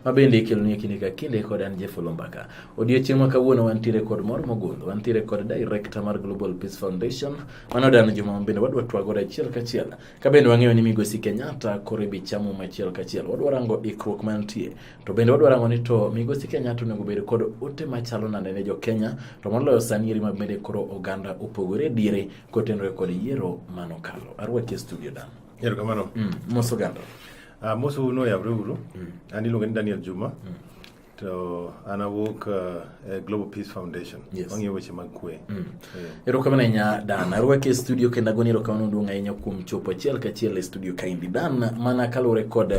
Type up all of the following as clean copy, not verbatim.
mabende ikeloni kinde ka kinde kod an Jeff Olombaka. Odiochieng' ma kawuono wantiere kod mor mogundho, wantiere kod director mar Global Peace Foundation, mano Dan Juma bende wadwa twagore achiel kachiel. Ka bende wang'eyo ni Migosi Kenyatta kore bichamo machiel kachiel. Wadwa rango ikruok mantie. To bende wadwa rango ni to Migosi Kenyatta onego bed kod ote machalo nade ne jo Kenya, to moloyo sani ma bende koro oganda opogore diere kotenore kod yiero manokalo. Arwaki e studio Dan. Yero kamano. Moso gando. Moso no ya uru. Ani lo ngani Daniel Juma. To ana work Global Peace Foundation. Wangi weche mag kwe. Ero kamano nya Dan. Arwaki e studio kenda goni ero kamano duong' ahinya kuom chopo achiel kachiel e studio kaindi. Dan mana kalore kod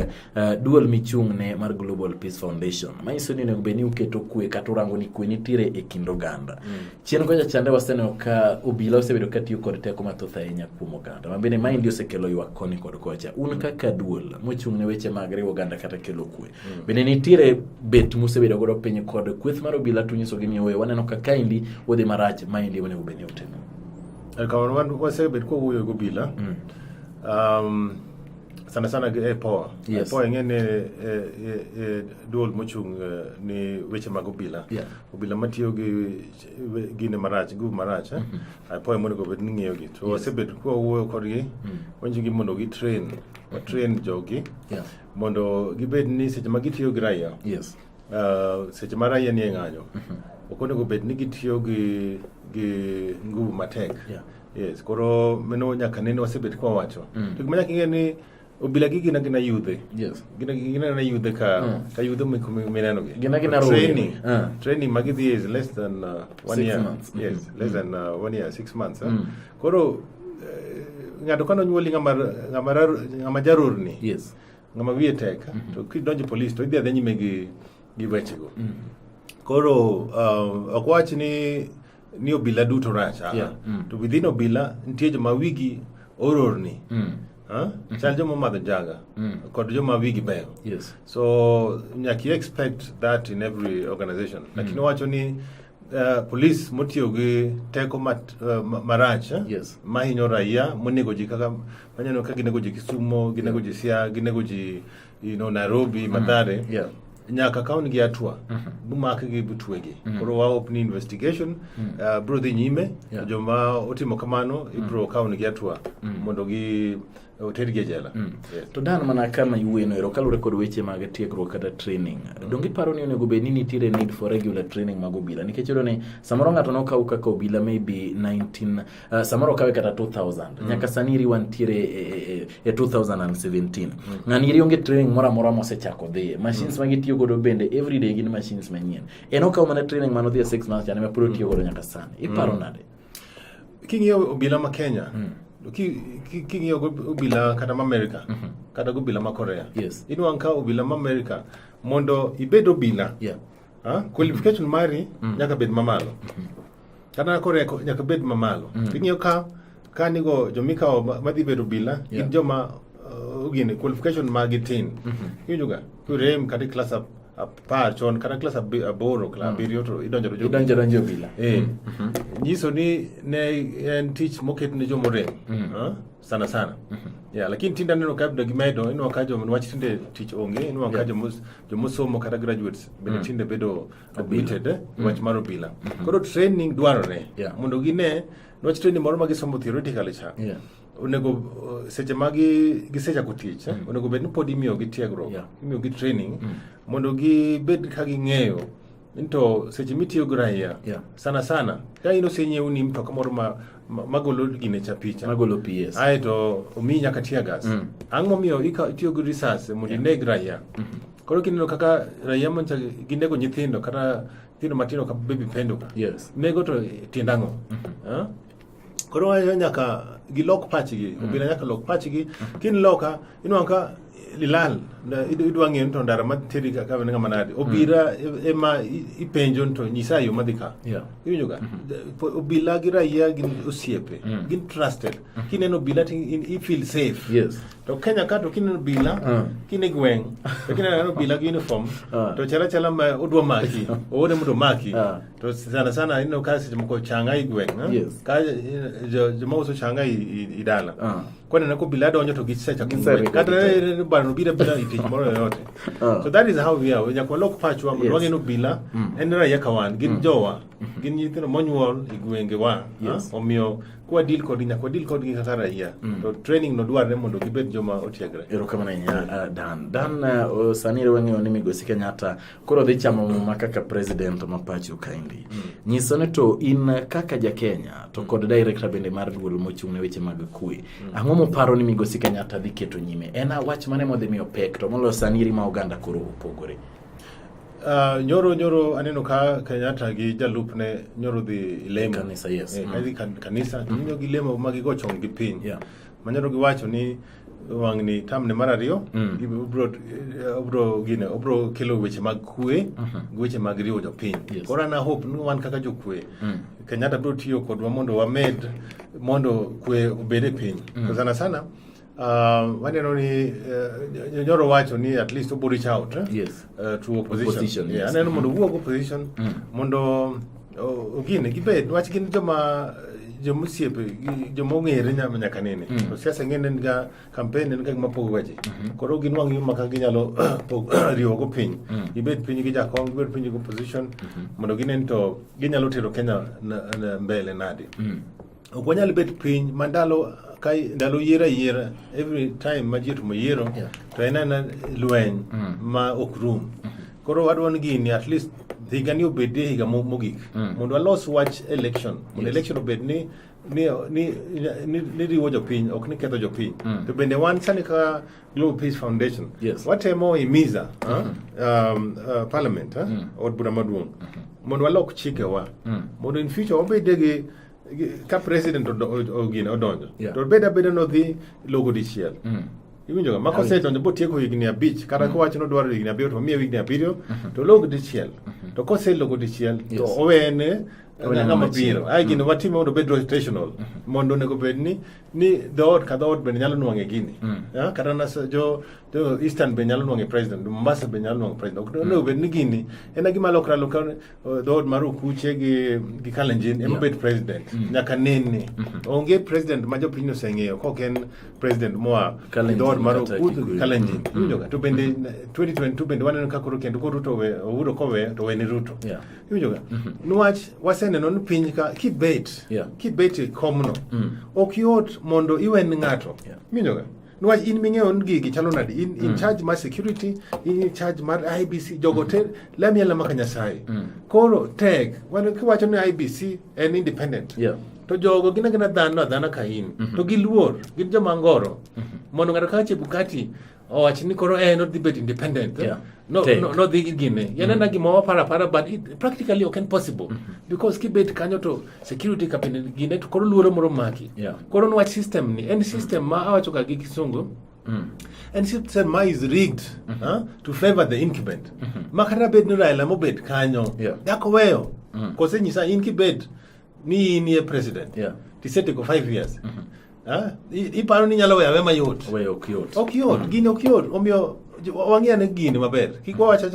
duol michung' ne mar Global Peace Foundation. Maiso ni nego beni uketo kwe kata urango ni kwe nitire e kind oganda. Chien koja chande waseneno ka obila osebedo katiyo kod teko mathoth ahinya kuom oganda. Mabende maendi osekelo ywak koni kod kocha. Un kaka duol mochung' ne weche mag riwo oganda kata kelo kwe. Bende nitire bet musebedo godo piny kod kweth mar obila tunyiso gi ni owe waneno ka kaindi odhi marach maendi onego beni utimo. Kamano wan wasebet ko wuoyo go obila. Sana power. Power ngene duol mochung' ni weche mag obila. Obila matiyo gi gine marach, gu marach. Power monego bed ni ng'iyo gi. To wasebet ko wuoyo kodgi, wanjo gi mondo gi train jogi. Mondo gibed ni seche ma gitiyo gi raia. Seche ma raia ni e ng'anyo. Okonego bed ni gitiyo gi nguvu matek. Yes, koro meno nyaka nene wasebet kwa wacho. To gima nyaka ing'e ni obila gi gina yudhe. Gina yudhe ka yudhe meneno gi. Gina training magidhi is less than 1 year. Yes, less than 1 year, 6 months. Koro ng'ato kano nyuoli ng'ama jarurni. Ng'ama wiye tek. To kidonjo police to idhi adhi nyime gi weche go. Koro ok wach ni obila duto rach. To within obila nitie joma wigi ororni. Chal joma madho jaga kod joma wigi beyo. So nyaki expect that in every organization. Lakini wacho ni police motiyo gi teko marach mahinyo raia monego ji kaka manyano ka ginego ji Kisumo, ginego ji Siaya, ginego ji Nairobi, Mathare. Nyaka kaun gi atua bumak gi butwegi. Koro wa open investigation bro dhi nyime joma otimo kamano ibro kaun gi atua mondo gi otergi jela. To Dan mana kama yueno ero kalure kod weche mag tiegruok kata training. Dongi paro ni onego bed ni nitiere need for regular training mag obila nikech ero ni samoro ng'ato nokaw kaka obila maybe 19 samoro kawe kata 2000 nyaka sani riwantiere e 2017. Ng'ani rionge training mora mosechako dhi. Machines magitiyo godo bende everyday gin machines manyien. En okaw mana training mano dhi 6 months yani ma puro tiyo godo nyaka sani. Iparo nade? King'iyo obila ma Kenya king'iyo obila kata ma America kata obila ma Korea. Inwang' ka obila ma America mondo ibed obila. Qualification mari nyaka bed mamalo. Kata Korea nyaka bed mamalo. King'iyo ka nigo jomikawo madhi bedo obila gin joma gine qualification magi tin. Iwinjoga kurem kata class apar chon kata class aboro class abiriyo to idonjo obila. Nyiso ni ne en tich moket ne jomorem sana. Lakini tinda neno kabda gimedo ino wakajo wach tinde tich onge ino wakajo jomosomo kata graduates bende tinde bedo admitted wach mar obila. Koro training dwarore mondo gine wach training moro magisomo theoretically cha. Onego seche magi gisechako tich onego bed ni pod imiyo gi tiegruok, imiyo gi training mondo gibed ka ging'eyo into seche mitiyo gi raia sana ka ino senyeu ni mtoka moro magolo gine cha picha magolo PS aito omi nyaka tiagas ang' momiyo itiyo gi research mondo ineg raia. Koro kineno kaka raia mancha ginego nyithindo kata nyithindo matino ka baby pendo nego to tiendang'o. Koro nyaka gilok pachgi, obila nyaka lok pachgi, kin loka inwang' ka lilal idwa ng'eyo to ndara materi ka ng'ama nade obila ema ipenjo to nyisa yo madhi ka. Iwinjoga obila gi raia gin osiepe, gin trusted. Kineno obila i feel safe. To Kenya ka to kineno obila kine gweng' to kineno obila gi uniform to chala ma odwa maki ode mondo maki to sana ino ka seche moko changa i gweng' ka joma uso changa i dala. kwanena ko obila donjo to gisecha kata bano bila itich moro yote. So that is how we are. Nyakwa lok pachwa mondo wang'e no obila en raia kawan gin jowa gin nyithindo monyuol e gwenge wa omiyo kwa deal kod nyakwa deal kod gi kaka raia to training no dwarre mondo gibed joma otiegre. Erokamano ahinya Dan sani wang'eyo ni Migosi Kenyatta koro dhi chamo muma kaka president ma pacho kaendi. Nyiso ni to in kaka ja Kenya to kod director bende mar duol mochung' ne weche mag kwe. Ang'o moparo ni Migosi Kenyatta dhi keto nyime? En wach mane modhi miyo pek to molo sani ma oganda koro opogore. Nyoro aneno ka Kenyatta gi jalupne nyoro dhi lemo kanisa kadhi kanisa nyoro gi lemo magi go chong gi piny manyoro gi wacho ni wang'ni tamne mar ariyo obro kelo weche mag kwe weche mag riwo jopiny. Koro na hope ni wan kaka jokwe Kenyatta bro tiyo kodwa mondo wamed mondo kwe obede piny sana waneno ni nyoro wacho ni at least obo reach out to opposition. Aneno mondo wuog opposition mondo gibed wach gin jomusiepe jomong'ere nyaka nene to siasa ng'ene ga campaign en ga mapogo waje koro gin wang' yuma ka ginyalo riwo go piny gibed piny gi jakom gibed piny go opposition mondo ginen to ginyalo tero Kenya na mbele nade. Ok wanyal bet piny mandalo ndalo yiera every time majit mo yiero to enana lweny ma ok rum. Koro wadwan gini at least higa ni obede higa mogik mondo alos wach election mondo election obed ni riwo jopiny ok ni ketho jopiny to bende wan sani ka Global Peace Foundation watemo imiza parliament od bura maduong' mondo walok chike wa mondo in future wabede gi ka president odonjo to beda no dhi logo dichiel iwinjo ma kosedonjo bo tieko higni 5 kata ko wacho no dwaro higni 7 to miye higni 7 to logo dichiel to koselogo dichiel to owene ngama biro ai gino watimo mondo bed rotational mondo nego bed ni dot ka dot ben nyalo nwang'e gini kata na jo Eastern ben nyalo nwang'e president Mombasa ben nyalo nwang'e president ok no bed ni gini en gima lokra dot mar Okuche gi Kalenjin em bed president nyaka nene onge president ma jopiny oseng'eyo ko ken president moa dot mar Okuche gi Kalenjin to bende 2022 bende waneno ka koro kendo ko Ruto owuro kowe to weni Ruto iwinjo nwach waseneno ni piny ka kibet komno ok yot mondo iwen ng'ato minyoga nwach in ming'eyo gigi chalo nadi in charge mar security in charge mar IBC jogote lamiela maka Nyasaye koro tek wan kiwacho ni IBC en independent to jogo gina dhana ka in to giluor gin joma ngoro mondo ng'ato ka Chebukati owach ni koro no debate independent no dhi gine yanena gima para but practically ok possible because kibet kanyo to security kapene gine to koro luoro moro maki koro nwach system ni en system ma awacho ka gi kisungu and system ma is rigged to favor the incumbent makata bed ni Raila mobet kanyo yako weyo kose nyisa in kibet ni in ye president tisete ko 5 years iparo ni nyalo yawe mayot ok yot gini ok yot omiyo wang'ia ne gini maber kiko wacha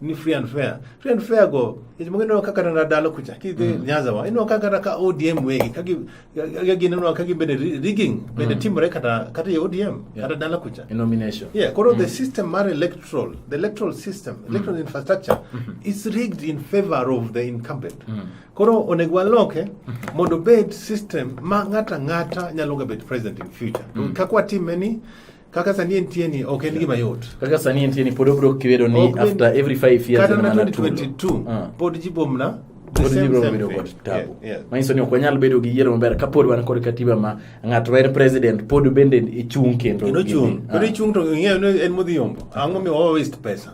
ni free and fair go mongeno kaka na dalo kucha kidhi Nyanza wa ino kaka ka ODM wegi kagi gini no kagi bede rigging bede timore kata ODM kata dalo kucha nomination koro the system mar electoral system electoral infrastructure is rigged in favor of the incumbent koro onego loke mondo bed system ma ng'ata nyalo ga bet president in future kakwa timeni kaka sani entieni ok en gima yot kaka sani entieni pod obro kibedo ni after every 5 years kana 2022 pod jibomna Mainso ni okwanyal bedo gi yiero maber kapod wan kod katiba ma ng'ato en president pod bende ichung kendo ichung to ng'eyo en modhiombo ang'o mi waste pesa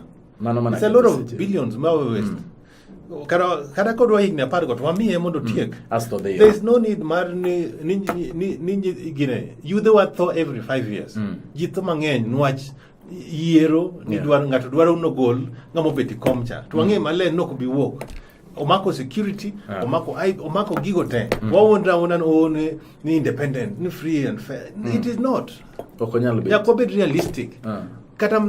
it's a lot of billions ma waste kada kodwa higni 10 got wamiye mondo tiek there is no need mar ni gine yudhe watho every 5 years jitho mang'eny nwach yiero ni ng'ato dwaro nogol ng'amo beti komcha to wang'e malen nok bi wuok omako security omako gigo te wawondra ni independent ni free and fair it is not okonyal be yakobet realistic kata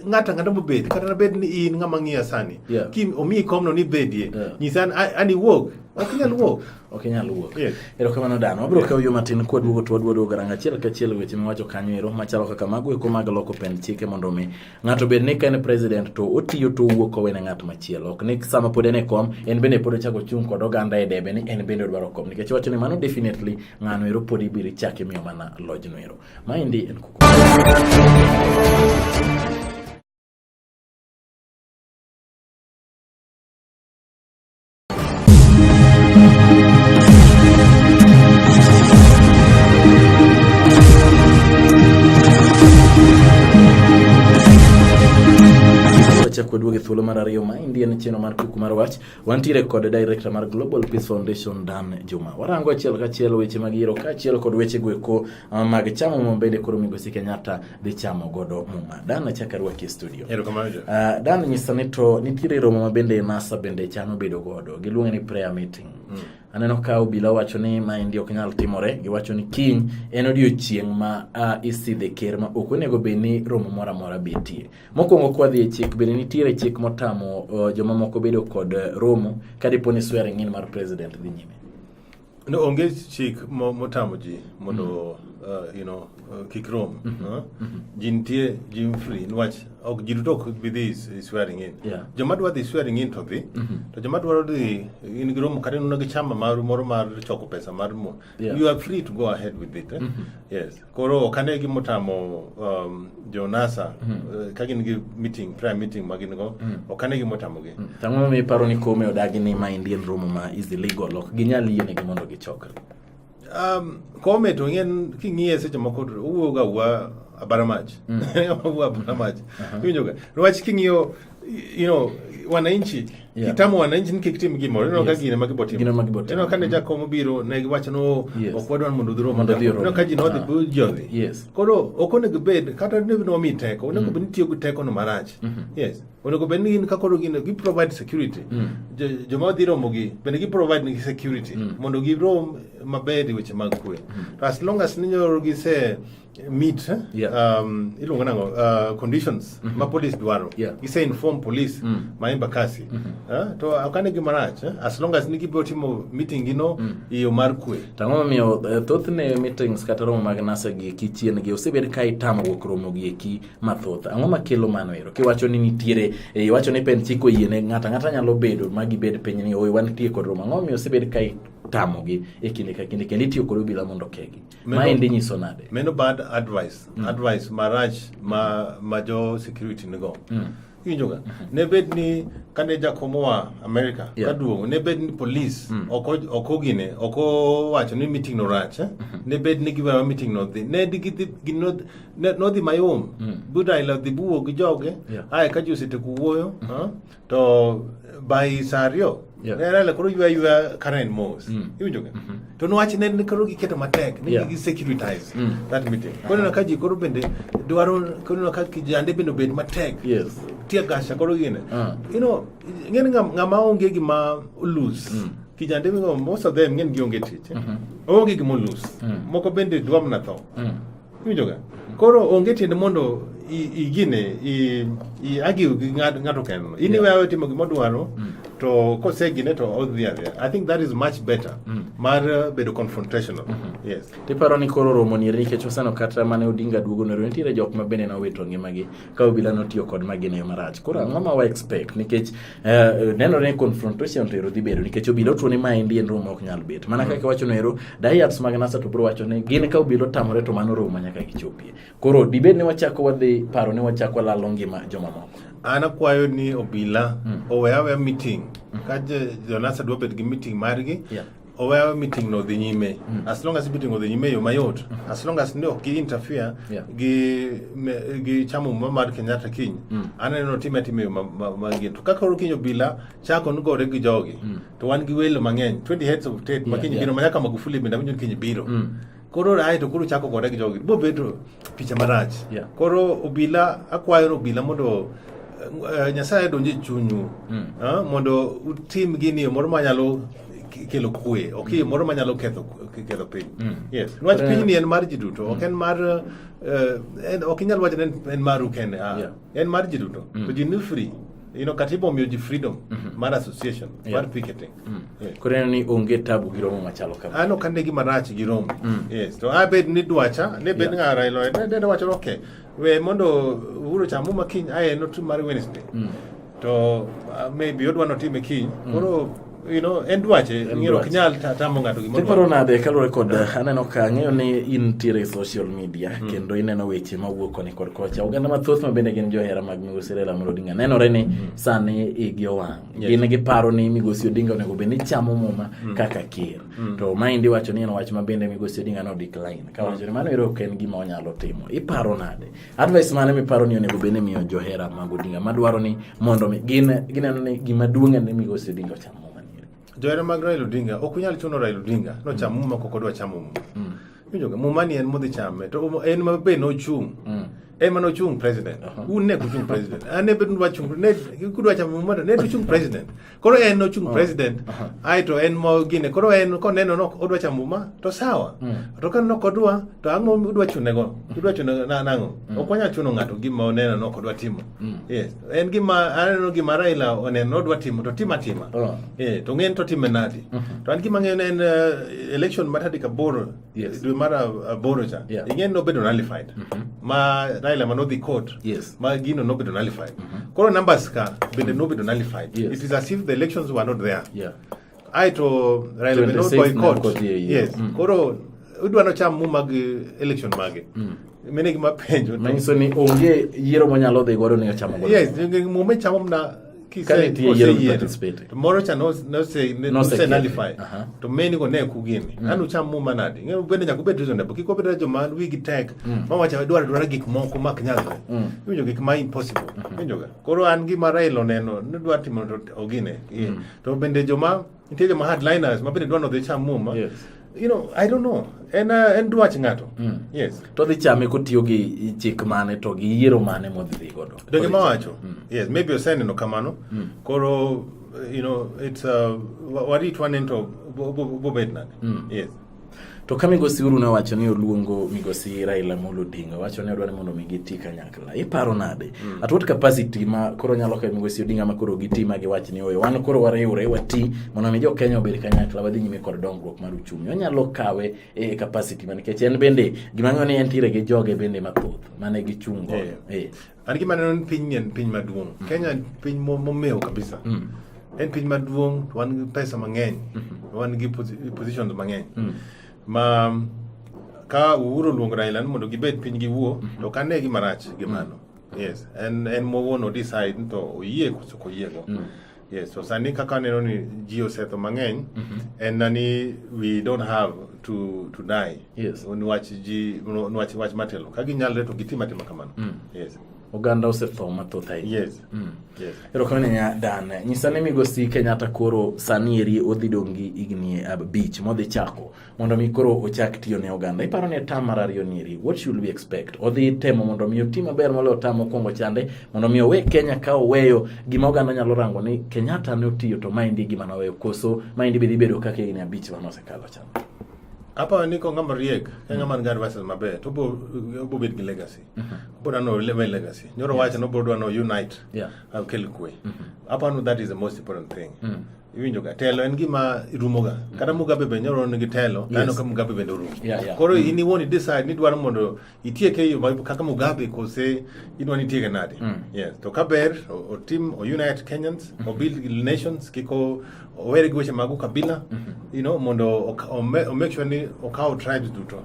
ng'ata mobed kata nabed ni in ng'ama ng'iya sani ki omi komno ni bedie nyisa ani wuok ok nyal wuok erokamano Dan wabiro kawo yo matin kwaduogo to waduogo garang achiel kachiel weche miwacho kanyo ero machalo kaka mago eko mag loko pend chike mondo mi ng'ato bed ni ka en president to otiyo to wuok owene ng'at machielo ok ni sama pod en e kom en bende pod ochako chung kod oganda e debe ni en bende odwaro kom nikech wacho ni mano definitely ng'ano ero pod ibiro chake miyo mana lojno ero maendi en kuku kwaduoge thuolo mar ariyo maendi en cheno mar kuku mar wach wantiere kod director mar Global Peace Foundation Dan Juma warango achiel kachiel weche mag yiero kaachiel kod weche goeko mag chamo mo bende koro Migosi Kenyatta dhi chamo godo muma Dan achaka rwaki e studio Dan nyisa ni to nitiere romo ma bende NASA bende chano bedo godo giluonge ni prayer meeting aneno ka obila wacho ni maendi ok nyal timore giwacho ni kiny en odiochieng' ma isidhe ker ma ok onego bed ni romo moro amora betie mokwongo kwadhi e chik bende nitiere chik motamo joma moko bedo kod romo ka dipo ni swearing in mar president dhi nyime no onge chik motamo ji mondo kik rom ji nitie ji free niwach ok ji duto ok bi dhi swearing in joma dwa dhi swearing in to dhi to joma dwaro dhi in gi romo kata nuna gi chama moro mar choko pesa mar mo you are free to go ahead with it yes koro kane gi motamo jo NASA ka gin gi meeting prayer meeting magin go okane gi motamo gi tang'o mi paro ni kome odagi ni ma indian romo ma is illegal ok ginyal yiene gi mondo gichokre kome to ng'en king'iye seche moko uwuoga uwa abaramach uwa abaramach winjoga niwach king'iyo wananchi kitamo wananchi ni kikitim gimoro ino ka gine magibotimo ino kane jakomo biro ne giwacho no ok wadwan mondo dhuro ino ka ji nodhi bujongi koro ok onego bed kata no mi teko onego bed tiyo gi teko no marach yes onego bed ni ka koro gi provide security joma dhi romo gi bende gi provide ni security mondo gi rom maber weche mag kwe as long as ninyo gi se meet ilungo nango conditions ma police dwaro gise inform police ma embakasi to akane gi marach as long as nigi botimo meeting gino iyo mar kwe tang'o miyo thothne meetings kata romo mag NASA gi kichien gi osebed ka itamo wuok romo gi eki mathoth ang'o makelo mano ero kiwacho ni nitiere iwacho ni pen chiko yiene ng'ata nyalo bedo magi bed piny ni oi wantie kod romo ang'o miyo osebed ka tamo gi e kinde ka kinde kendo itiyo kod obila mondo kegi maendi nyiso nade meno bad advice marach ma jo security nego injoga ne bed ni kane jakomo wa America kaduongo ne bed ni police okogine wacho ni meeting no rach ne bed ni giwa meeting no dhi ne no dhi mayom buda ila dhi buo gi joge ai ka josete kuwoyo to by sario era la koro yua karen mos injoga to no wachi ne koro giketo matek ni gi securitize that meeting kono ka ji koro bende dwaro kono ka kijande bende bed matek tia gasha koro gine ngene ngama onge gi ma lose kijande go most of them ngene gi onge tich onge gi mo lose moko bende dwam na tho injoga koro onge tiende mondo igine i argue gi ng'ato kendo wewe timo gima dwaro to kosegine to odhi adhia I think that is much better mar bedo confrontational yes tiparo ni koro romo ni nikech osano kata mane Odinga duogo ne nitiere jok ma bende na wito ngimagi ka obila notiyo kod magine marach koro ang'o ma wa expect nikech nenore confrontation to dhi bedo nikech obila otuo ni maendi en romo ok nyal bet mana kaka wacho nero diets mag NASA to bro wacho ni gin ka obila tamore to mano romo nyaka gichopie koro dibed ni wachako wadhi paro ni wachako lalo ngima joma moko ana kwayo ni obila oweawe meeting ka NASA dwa bet gi meeting margi oweawe meeting no dhi nyime as long as meeting odhi nyime yo mayot as long as no ki interfere gi chamo mar Kenyatta kiny aneno time yo mangin to kaka ro kinyo obila chako ngore gi jogi to wan gi welo mang'eny 20 heads of state makinyi biro manyaka Magufuli benda winjo kinyi biro koro ai to koro chako gore gi jogi bo bedo picha marach koro obila akwayo obila mondo Nyasaye donje chunyu mondo utim gini moro manyalo kelo kwe okay moro manyalo ketho piny yes nwach piny ni en mar ji duto ok en mar ok inyal wacho en maru kende en mar ji duto to ji ni free katiba omiyo ji freedom mar association mar picketing kore ni onge tabu gi romo machalo kama ano kande gi marach gi romo yes to abed ni dwacha ne bed ngara ilo ne wacho okay we mondo uro chamu makiny aye no mar Wednesday to maybe odwa no time kiny koro en dwache ngiro kinyal tamo ngato gimoro tiparo nade kalore kod aneno ka ng'eyo ni intiere social media kendo ineno weche mawuok koni kod kocha oganda mathoth ma bende gin johera mag Migosi Raila Amolo Odinga nenore ni sani igi owang' gin giparo ni Migosi Odinga onego bed ni chamo muma kaka ker to maendi wacho ni en wach ma bende Migosi Odinga no decline ka wacho ni mano ero ok en gima onyalo timo iparo nade advice mane miparo ni onego bed ni miyo johera mag Odinga madwaro ni mondo gineno ni gima duong' en ni Migosi Odinga ochamo johera mag Raila Odinga ok unyal chuno Raila Odinga no cham muma koko dwa chamo muma winjoga muma ni en modhi chame to en mabe no chung en mano chung president un ne kuchung president ane bedun wa chung ne kudwa chamo muma ne to chung president koro en no chung president ai to en mo gine koro en ko neno no odwa chamo muma to sawa to kan no kodwa to ango udwa chunego na nango okonya chuno ngato gima oneno no kodwa timo yes en gima aneno gima Raila oneno odwa timo to tima to ngen to time nadi to an gima ngen en election matadi ka boro dwe mara boro cha ngen no bedo nullified ma Raila manodhi court ma gino no bedo nullified koro numbers ka bende no bedo nullified it is as if the elections were not there ai to Raila no boycott yes koro udwa no cham mu mag election mage mene gima penjo manyiso ni onge yiero monyalo dhi godo ni chamo godo yes mu me chamo na tomorrow cha no say nullify to many go ne kugini anu cham mu manadi ng'e bende nyaka bed reasonable kiko bed jo man wigi tek ma wacha dwaro gik moko mak nyalre winjo gik ma impossible winjo ga koro an gi Raila neno ne dwa timo to ogine to bende joma nitie joma hardliners ma bende dwano dhi cham mu ma I don't know en dwach ngato yes to dhi chame kotiyo gi chik mane to gi yiero mane modhi godo donge mawacho yes maybe oseneno kamano koro it's warit wanento bobed nade yes to ka Migosi Uhuru ne wacho ni oluongo Migosi Raila Amolo Odinga wacho ni odwaro mondo migiti kanyakla iparo nade at what capacity ma koro nyalo ka Migosi Odinga ma koro giti ma giwach ni oyo wan koro wariwre wati mondo mi jo Kenya obed kanyakla wadhi nyime kod dongruok mar uchumi onyalo kawe e capacity man nikech en bende gima ng'eyo ni entire gi joge bende mathoth mane gichungo an gima neno piny maduong' Kenya piny momeo kabisa en piny maduong' wan gi pesa mang'eny wan gi positions mang'eny ma ka Uhuru luongo Raila mondo gibed piny giwuo to kane gi marach gi mano yes en mowono decide to oyie koso koyiego yes so sani kaka neno ni ji osetho mang'eny en nani we don't have to die yes wach matelo ka ginyalre to gitima kamano yes oganda osetho mathoth ahinya yes ero kamene Dan nyisane Migosi Kenyatta koro sani eri odhi dongi igni abich modhi chako mondo mi koro ochak tiyo ne oganda iparo ni tam mar ariyo ni what should we expect odhi temo mondo mi otima ber molo tamo kongo chande mondo mi owe Kenya ka oweyo gima oganda nyalo rango ni Kenyatta ne otiyo to maindi gima noweyo koso maindi bidhi bedo kaka igni abich manosekalo chande apa niko ngama riek ngama ngar versus maber to bo bet gi legacy boda no legacy nyoro wacha no bodo no unite I'll kill kwe apa no that is the most important thing iwinjo ga telo en gima irumoga kada Mugabe be nyoro ngi telo nano ka Mugabe be ndo rumo koro ini woni decide ni dwaro mondo itieke yo kaka Mugabe kose inwani tieke nade yes to kaber o team o unite Kenyans o build nations kiko o were gweche magu kabila mondo o make sure ni o kawo tribes duto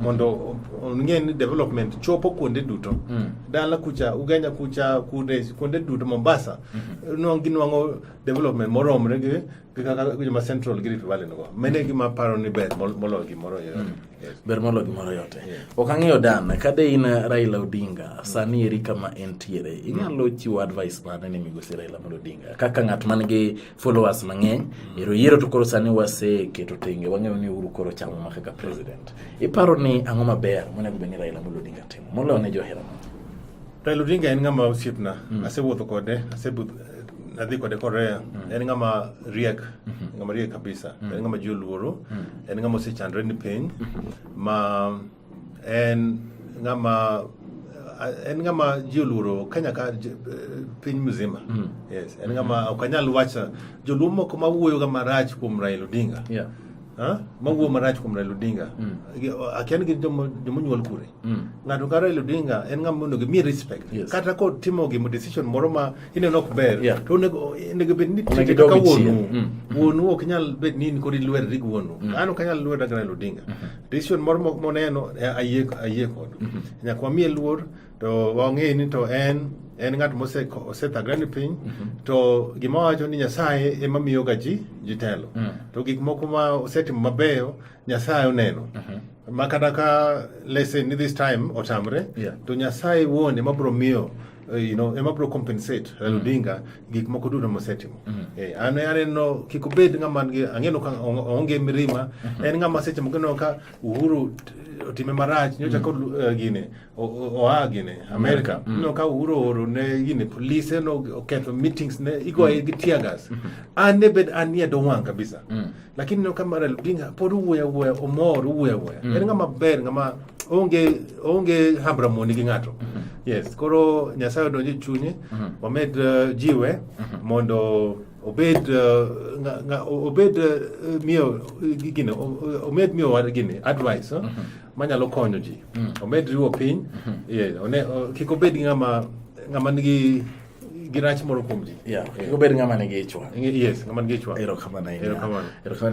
mondo ng'en development chopo kuonde duto dala kucha Ugenya kucha kuonde duto Mombasa nwang'o development moromre gi kaka ma central gi Rift Valley no mene gi ma paro ni ber molo gi moro ber molo gi moro yote okang'eyo Dan kade in Raila Odinga sani eri kama entiere inyalo chiwo advice mane ne Migosi Raila Amolo Odinga kaka ng'at man gi followers mang'eny yiero to koro sani waseketo tenge wang'eyo ni Uhuru koro chamo ma kaka president iparo ni ang'o maber monego bed ni Raila Amolo Odinga timo molo ne johera Raila Odinga en ng'ama osiepna asewuotho kode nadhi kode Korea, en ng'ama riek, ng'ama riek kabisa, en ng'ama ji oluoro, en ng'ama osechandre ni piny, ma en ng'ama ji oluoro Kenya ka piny mzima. Yes, en ng'ama ok anyal wacho joluo moko mawuoyo ga marach kuom Raila Odinga. Mawuoyo marach kuom Raila Odinga. Akian gi jomonyuol kure. Ng'ato ka Raila Odinga en ng'ama onego mi respect. Kata ko timo gimo decision moro ma ineno ok ber, to onego bed ni tike ka wuonu ok nyal bed ni kodi lwer rig wuonu. An ok anyal lwer Raila Odinga. Decision moro moneno ayie kod. Nyaka wamiye luor to wang'e ni to en ng'at mosethagre ni piny, to gima wacho ni Nyasaye ema miyo ga ji telo. To gik moko ma osetimo mabeyo Nyasaye oneno. Ma kata ka lesson ni this time otamre, to Nyasaye wuon ema bro miyo ema bro compensate Raila Odinga gik moko duto mosetimo. An aneno kik obed ng'ama ang'eno ka onge mirima, en ng'ama seche moko ka Uhuru otime marach nyocha ko gine oa gine America no ka Uhuru oro ne gine police no oketho meetings ne igoye gi tear gas. An ne bed anie do wang kabisa, lakini no kama Raila Odinga pod wuoya omor wuoya en ng'ama ber, ng'ama onge habra moni gi ng'ato. Yes, koro Nyasaye donje chunye, wamed jiwe mondo obed miyo gine omed miyo war gine advice manyalo konyo ji, omed riwo piny, kik obed ng'ama nigi girach moro kuom ji. Kik obed ng'ama nigi ichwa. Yes, ng'ama nigi ichwa. Erokamano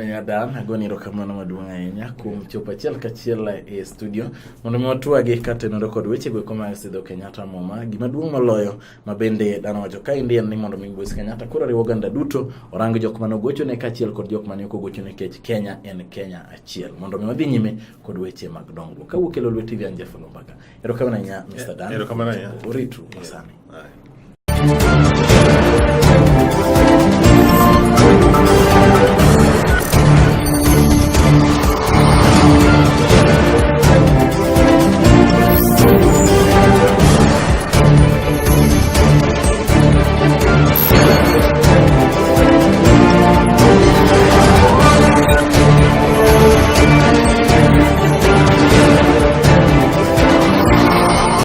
ahinya Dan, agoni erokamano maduong' ahinya kuom chopo achiel kachiel e studio mondo mi watwagi katenore kod weche go kama Sidho Kenyatta Muma. Gima duong' moloyo mabende Dan wacho ka indien ni mondo mi Sidho Kenyatta koro riwo ganda duto orang jok mano gocho ne kachiel kod jok mane ogocho ne kech Kenya en Kenya achiel. Mondo mi wadhi nyime kod weche mag dongruok. Kawuok e Lolwe TV Anje Fulumbaga. Erokamano ahinya Mr. Dan. Erokamano ahinya. Uritu masani.